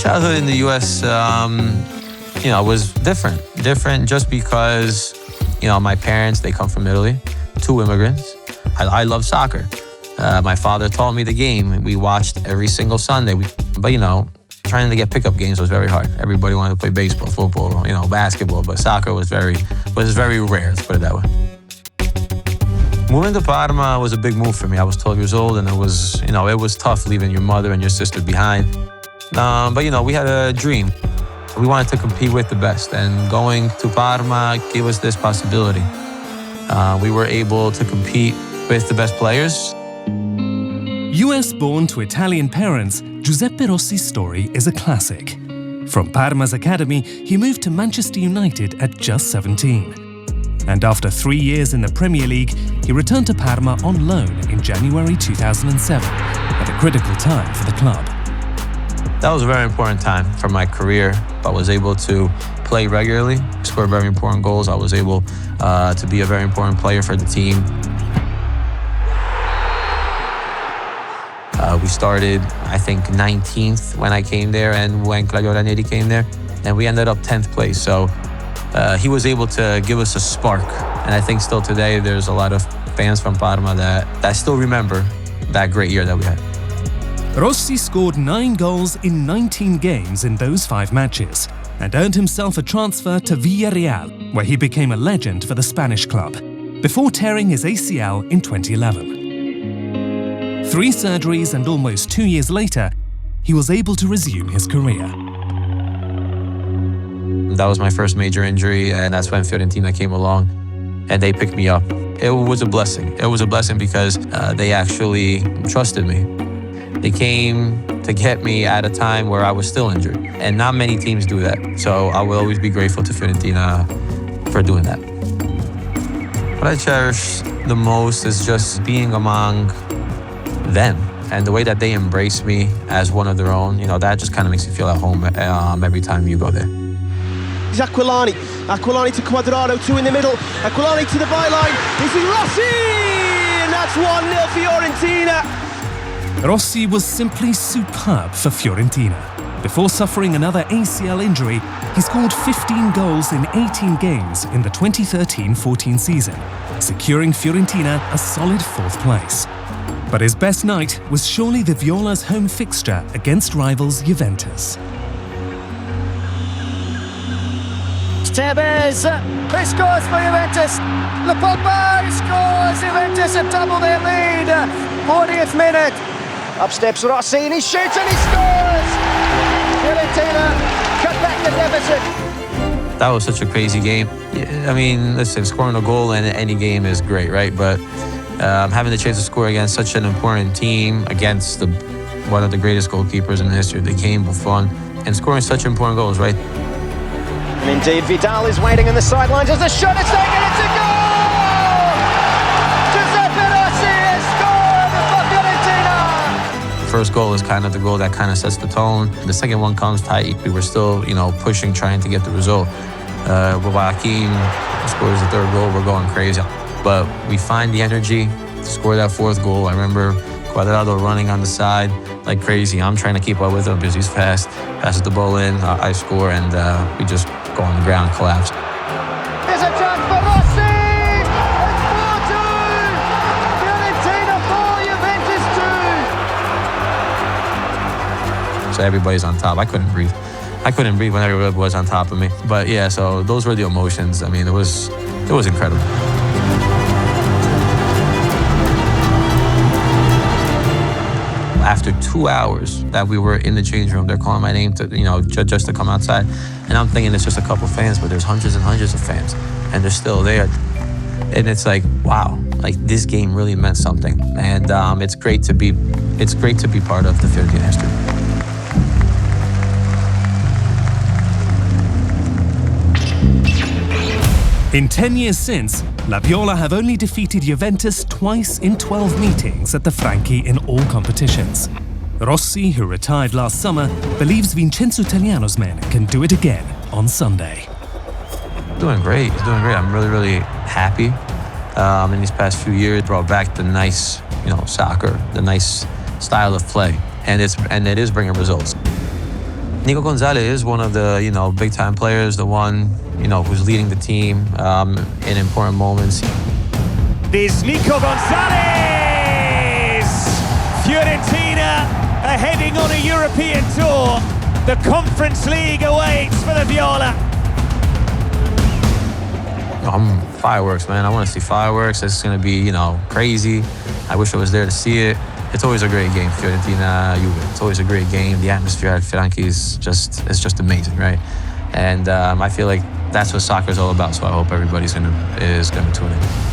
childhood in the U.S., was different. Different just because, my parents, they come from Italy, 2 immigrants. I love soccer. My father taught me the game. We watched every single Sunday. But trying to get pickup games was very hard. Everybody wanted to play baseball, football, basketball, but soccer was very rare, let's put it that way. Moving to Parma was a big move for me. I was 12 years old, and it was tough leaving your mother and your sister behind. But we had a dream. We wanted to compete with the best, and going to Parma gave us this possibility. We were able to compete with the best players. US-born to Italian parents, Giuseppe Rossi's story is a classic. From Parma's academy, he moved to Manchester United at just 17. And after 3 years in the Premier League, he returned to Parma on loan in January 2007, at a critical time for the club. That was a very important time for my career. I was able to play regularly, score very important goals. I was able to be a very important player for the team. We started, I think, 19th when I came there and when Claudio Ranieri came there. And we ended up 10th place. So he was able to give us a spark. And I think still today, there's a lot of fans from Parma that still remember that great year that we had. Rossi scored 9 goals in 19 games in those 5 matches and earned himself a transfer to Villarreal, where he became a legend for the Spanish club, before tearing his ACL in 2011. 3 surgeries and almost 2 years later, he was able to resume his career. That was my first major injury, and that's when Fiorentina came along and they picked me up. It was a blessing. It was a blessing because they actually trusted me. They came to get me at a time where I was still injured, and not many teams do that. So I will always be grateful to Fiorentina for doing that. What I cherish the most is just being among them and the way that they embrace me as one of their own. That just kind of makes you feel at home every time you go there. Aquilani to Quadrado, 2 in the middle. Aquilani to the byline. This is Rossi, and that's 1-0 Fiorentina. Rossi was simply superb for Fiorentina. Before suffering another ACL injury, he scored 15 goals in 18 games in the 2013-14 season, securing Fiorentina a solid 4th place. But his best night was surely the Viola's home fixture against rivals Juventus. Tevez, he scores for Juventus. Le Pogba scores. Juventus have doubled their lead. 40th minute. Up steps Rossi and he shoots and he scores. Fiorentina cut back the deficit. That was such a crazy game. I mean, listen, scoring a goal in any game is great, right? But having the chance to score against such an important team, against one of the greatest goalkeepers in the history of the game, Buffon, and scoring such important goals, right? Indeed, Vidal is waiting on the sidelines as the shot is taken. It's a goal! Giuseppe Rossi has scored for Fiorentina! First goal is kind of the goal that kind of sets the tone. The second one comes tight. We were still, pushing, trying to get the result. Joaquin scores the 3rd goal. We're going crazy. But we find the energy to score that 4th goal. I remember Quadrado running on the side like crazy. I'm trying to keep up with him because he's fast. Passes the ball in, I score, and we just go on the ground and collapse. There's a chance for Rossi! It's 4-2! Fiorentina 4, Juventus 2! So everybody's on top. I couldn't breathe when everybody was on top of me. But yeah, so those were the emotions. I mean, it was incredible. After 2 hours that we were in the change room, they're calling my name to, just to come outside. And I'm thinking it's just a couple fans, but there's hundreds and hundreds of fans, and they're still there. And it's like, wow, like this game really meant something. And it's great to be part of the Fiorentina history. In 10 years since, La Viola have only defeated Juventus twice in 12 meetings at the Franchi in all competitions. Rossi, who retired last summer, believes Vincenzo Italiano's men can do it again on Sunday. Doing great. I'm really, really happy. In these past few years, brought back the nice, soccer, the nice style of play, and it is bringing results. Nico Gonzalez is one of the, big time players, the one, who's leading the team in important moments. There's Nico Gonzalez! Fiorentina are heading on a European tour. The Conference League awaits for the Viola. Fireworks, man. I want to see fireworks. It's going to be, crazy. I wish I was there to see it. It's always a great game, Fiorentina, Juve. It's always a great game. The atmosphere at Franchi is just amazing, right? And I feel like that's what soccer is all about. So I hope everybody's is gonna tune in.